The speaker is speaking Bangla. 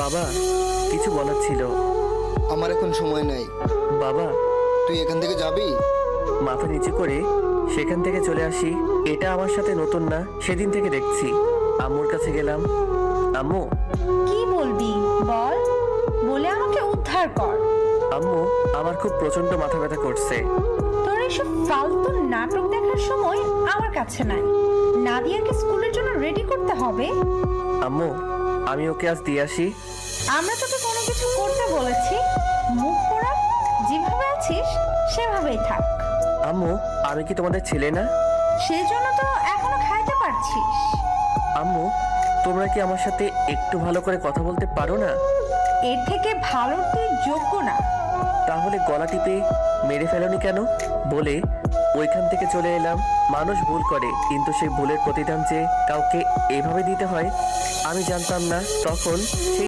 বাবা, কিছু বলার ছিল। আমার এখন সময় নাই। বাবা, তুই এখান থেকে যাবি? মাথা নিচু করে সেখান থেকে চলে আসি। এটা আমার সাথে নতুন না, সেদিন থেকে দেখছি। আম্মুর কাছে গেলাম। আম্মু। কি বলবি বল, বলে আমাকে উদ্ধার কর। আম্মু, আমার খুব প্রচন্ড মাথা ব্যথা করছে। তোর এসব ফালতু নাটক দেখার সময় আমার কাছে নাই। নাদিয়াকে স্কুলের জন্য রেডি করতে হবে। আম্মু, আমি ওকে আজ দিয়ে আসি। আমরা তোকে কোনো কিছু করতে বলেছি? মুখ পোড়া, যেভাবে আছিস সেভাবেই থাক। আম্মু, আমি কি তোমাদের ছেলে না? সেজন্য তো এখনো খাইতে পারছিস। আম্মু, তোমরা কি আমার সাথে একটু ভালো করে কথা বলতে পারো না? এর থেকে ভালো তুই যোগ্য না। তাহলে গলা টিপে মেরে ফেলোনি কেন? বলে ওইখান থেকে চলে এলাম। মানুষ ভুল করে, কিন্তু সেই ভুলের প্রতিদান যে কাউকে এভাবে দিতে হয় আমি জানতাম না তখন। সেই